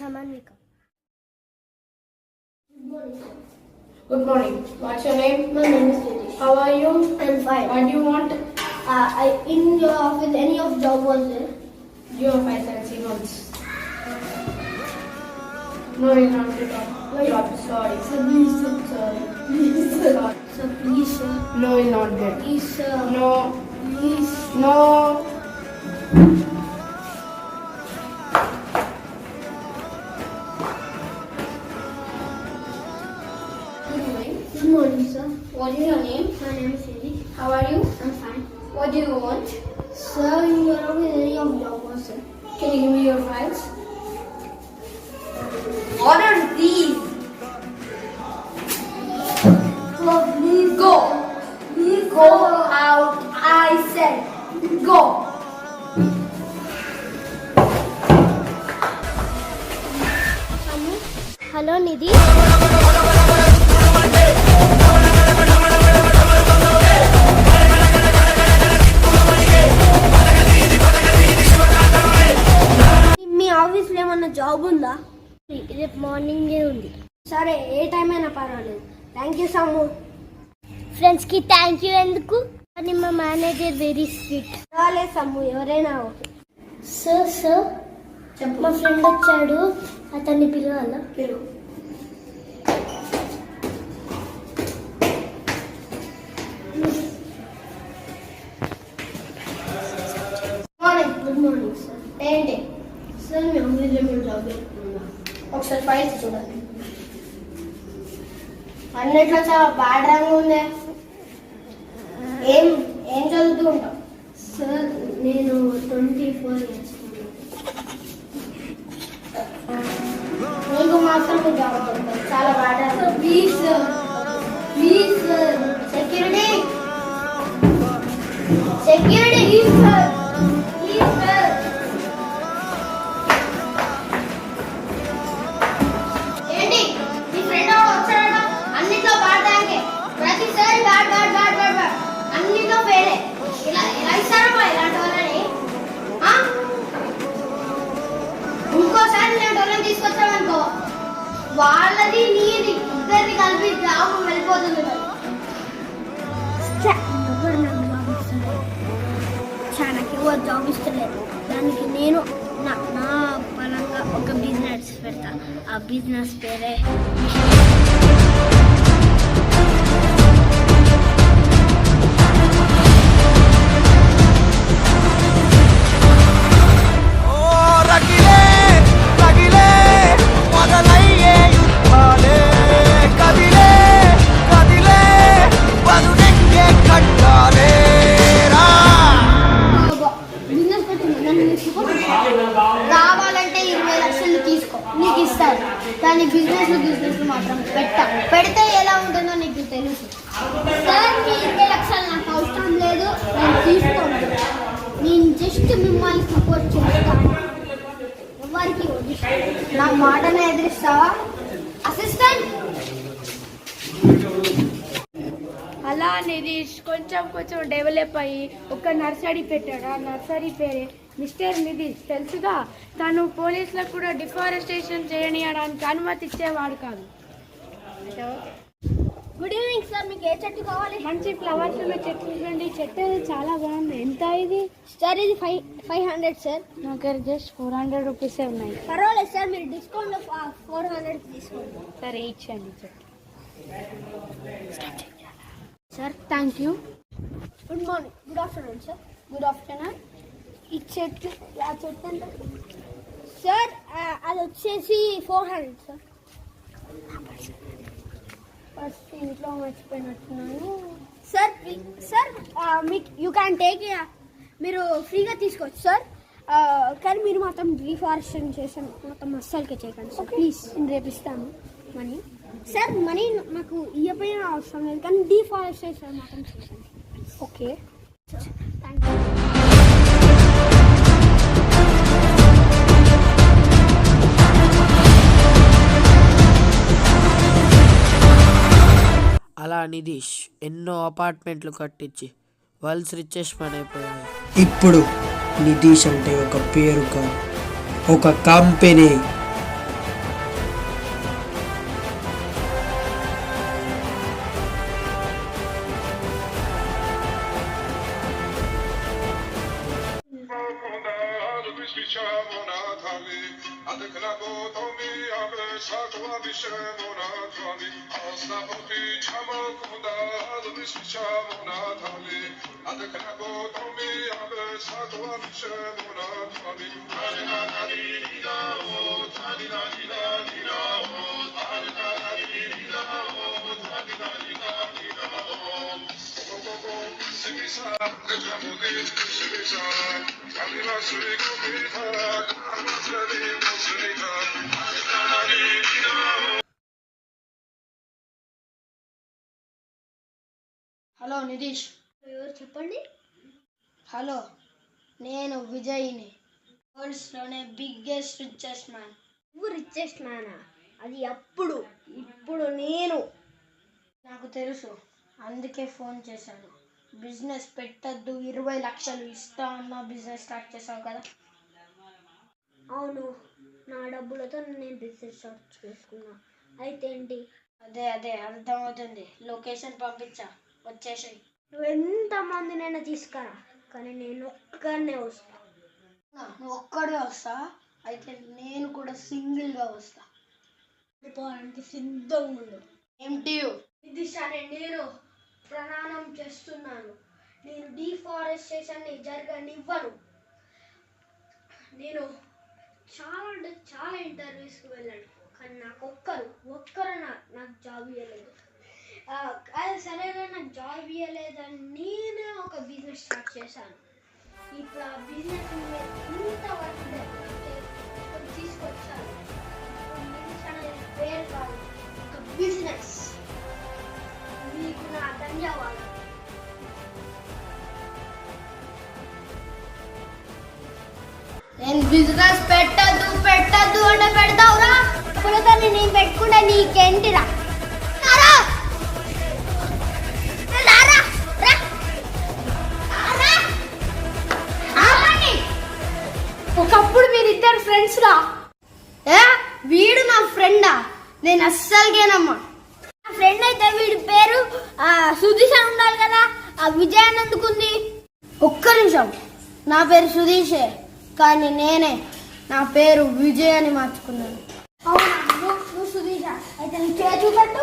Samanvika. Good morning. What's your name? My name is Ritesh. How are you? I'm fine. What do you want? In your office, any of job was there? You have 5 and 6 months. No, you're not to talk. Job. Sorry. Sir, please, sir. Sorry. Please, sir. Sorry. Sir, please, sir. No, you'll not get. Please, sir. No. Please. No. Good morning. Good morning, sir. What is your name? My name is Ritesh. How are you? I'm fine. What do you want? Sir, in your office, any of job was there? Can you give me your files? What are these? Sir, please. Go. Please Go out. I said. Go. Hello, Nidhi. మీ ఆఫీస్లో ఏమన్నా job ఉందా? రేపు మార్నింగే ఉంది. సరే, ఏ time అయినా పర్వాలేదు. Thank you Sammu. ఫ్రెండ్స్కి థ్యాంక్ యూ ఎందుకు? కానీ మా మేనేజర్ వెరీ స్వీట్. రాలే సమ్ము, ఎవరైనా ఓకే. సార్ మా ఫ్రెండ్ వచ్చాడు, అతన్ని పిలవాలా? పిలువు. Good morning sir. ఏంటి? సార్ మీ ఆఫీస్లో మీరు జాబ్ పెట్టుకున్నా? ఒకసారి ఫైల్స్ చూడండి. అన్నిట్లో చాలా బ్యాడ్ రంగు ఉంది. ఏం ఏం చదువుతూ ఉంటావు? సార్ నేను 24 years. నీకు మాత్రం జాబ్ దొరుకుతుంది. చాలా బ్యాడ్ రంగు. Please sir, please sir. Security please sir, please sir. ఏంటి నీ ఫ్రెండ్ వచ్చాడట? అన్నిట్లో బ్యాడ్ ర్యాంకే. ప్రతిసారి bad bad bad bad bad అన్నిట్లో ఫెయిలే. ఇలా ఇస్తారమ్మా ఇలాంటి వాళ్ళని? ఇంకోసారి ఇలాంటి వాళ్ళని తీసుకొచ్చామనుకో, వాళ్ళది నీది ఇద్దరిది కలిపి జాబ్ వెళ్ళిపోతుంది. మరి ఎవరు నాకు జాబ్ ఇస్తలేదు, నాకు ఎవరు జాబ్ ఇస్తలేదు. దానికి నేను నా పరంగా ఒక బిజినెస్ పెడతా. ఆ బిజినెస్ పేరే రగిలే రగిలే మొదలయ్యే యుద్ధాలే కదిలే కదిలే బదునెక్కే కట్టాలే రా. బిజినెస్ కావాలంటే 20 లక్షలు తీసుకో, నీకు ఇస్తాను. కానీ బిజినెస్ మాత్రం పెడితే ఎలా ఉంటుందో నీకు తెలుసు. సార్ మీ 20 లక్షలు నాకు అవసరం లేదు, నేను తీసుకోను. నేను జస్ట్ మిమ్మల్ని సపోర్ట్ చేస్తాను, ఎవరికి వదిలిస్తాను. నా మాటను ఎదిరిస్తావా అసిస్టెంట్? అలా అనేది కొంచెం డెవలప్ అయ్యి ఒక నర్సరీ పెట్టాడు. ఆ నర్సరీ పేరే మిస్టర్ నిధీష్. తెలుసుగా, తను పోలీసులకు కూడా డిఫారెస్టేషన్ చేయనీయడానికి అనుమతి ఇచ్చేవాడు కాదు. గుడ్ ఈవినింగ్ సార్, మీకు ఏ చెట్టు కావాలి? మంచి ఫ్లవర్స్ ఉన్న చెట్లు చూడండి. చెట్టు అది చాలా బాగుంది. ఎంత ఇది? సార్ ఇది 500 సార్. నా దగ్గర జస్ట్ 400 రూపీసే ఉన్నాయి. పర్వాలేదు సార్, మీరు డిస్కౌంట్లో 400 తీసుకోండి. సరే ఇచ్చండి చెట్టు. Sir thank you. Good morning, good afternoon sir. Good afternoon. ఈ చెట్టు ఆ చెట్టు ఎంత సార్? అది వచ్చేసి 400 సార్. ఫస్ట్ ఇంట్లో మర్చిపోయినట్టున్నాను సార్. సార్ మీకు యూ క్యాన్ టేక్, మీరు ఫ్రీగా తీసుకోవచ్చు సార్. కానీ మీరు మాత్రం డిఫారెస్టేషన్ చేసాను మొత్తం అస్సలకే చేయకండి సార్ ప్లీజ్. నేను రేపు ఇస్తాను మనీ. సార్ మనీ నాకు ఇవ్వకపోయినా అవసరం లేదు, కానీ డిఫారెస్టేషన్ మాత్రం చేశాను. Okay, thank you. అలా నిధీష్ ఎన్నో అపార్ట్మెంట్లు కట్టించి వరల్డ్స్ రిచెస్ట్ మ్యాన్ అయిపోయాడు. ఇప్పుడు నిధీష్ అంటే ఒక పేరు కాదు, ఒక కంపెనీ. హలో నితీష్. ఎవరు చెప్పండి? హలో, నేను విజయ్ని, వరల్డ్స్లోనే బిగ్గెస్ట్ రిచెస్ట్ మ్యాన్. నువ్వు రిచెస్ట్ మ్యానా? అది అప్పుడు, ఇప్పుడు నేను. నాకు తెలుసు, అందుకే ఫోన్ చేశాను. బిజినెస్ పెట్టద్దు, 20 లక్షలు ఇస్తా అన్న బిజినెస్ స్టార్ట్ చేసావు కదా. అవును, నా డబ్బులతో నేను బిజినెస్ స్టార్ట్ చేసుకున్నా. అయితే ఏంటి? అదే అర్థమవుతుంది. లొకేషన్ పంపించా, వచ్చేసాయి. నువ్వు ఎంతమందినైనా తీసుకురా, కానీ నేను ఒక్కనే వస్తా. నువ్వు ఒక్కడే వస్తా? అయితే నేను కూడా సింగిల్గా వస్తా. వెళ్ళిపోవడానికి సిద్ధంగా ఉండు. ఏంటి? ఇది సరే, నేను ప్రయాణం చేస్తున్నాను. నేను డిఫారెస్టేషన్ని జరగనివ్వను. నేను చాలా అంటే చాలా ఇంటర్వ్యూస్కి వెళ్ళాను, కానీ నాకు ఒక్కరు నాకు జాబ్ ఇవ్వలేదు. అది సరేగా నాకు జాబ్ ఇవ్వలేదని నేనే ఒక బిజినెస్ స్టార్ట్ చేశాను. ఇప్పుడు ఆ బిజినెస్ ఇంతవరకు తీసుకొచ్చాను. బిజినెస్ అనేది పేరు కాదు, ఒక బిజినెస్. మీకు నా ధన్యవాదాలు. నేను బిజినెస్ పెట్టద్దు అంటే పెడతావురా? పులకని నేను పెట్టుకుంటే నీకేంటిరా? ఒకప్పుడు మీరిద్దరు ఫ్రెండ్స్ రా. వీడు నా ఫ్రెండా? నేను అస్సలుకేనమ్మా. నా ఫ్రెండ్ అయితే వీడి పేరు సుధీష్ అని ఉండాలి కదా. ఆ విజయ్ అని ఎందుకుంది? ఒక్క నిమిషం. నా పేరు సుధీషే, కానీ నేనే నా పేరు విజయ్ అని మార్చుకున్నాను. అవునా? నువ్వు సుధీష అయితే నీ చేతి చూపెట్టు.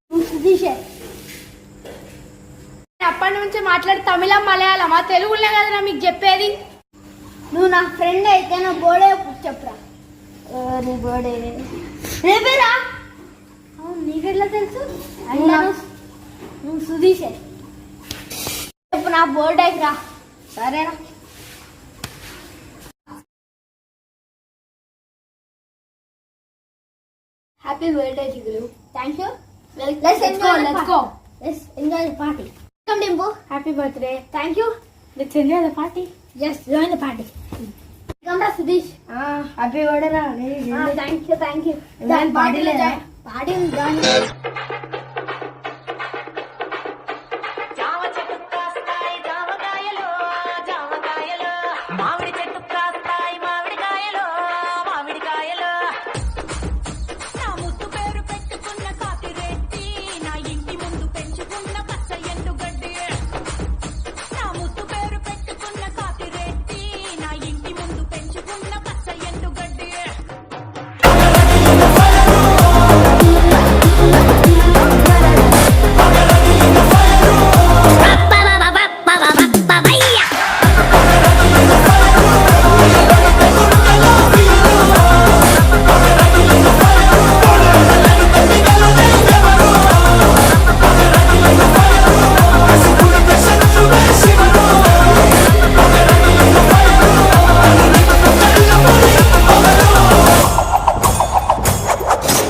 నువ్వు సుధీషే. అప్పటి నుంచి మాట్లాడి తమిళం మలయాళమా తెలుగులే కదరా మీకు చెప్పేది. నువ్వు నా ఫ్రెండ్ అయితే నా బోర్డే చెప్పురా. నీ బర్త్డే రేపేరా? అవును, నీకెట్లా తెలుసు? నువ్వు సుధీషే. చెప్పు నా బోర్డేకి రా. సరేనా? Happy birthday Jigulu. Thank you. Let's go. Let's enjoy the party. Come Dimpu. Happy birthday. Thank you. Let's enjoy the party. Yes, join the party. Come రా సుధీష్. హ్యాపీ బర్త్డే రా. Thank you. Party లేదా? Party join.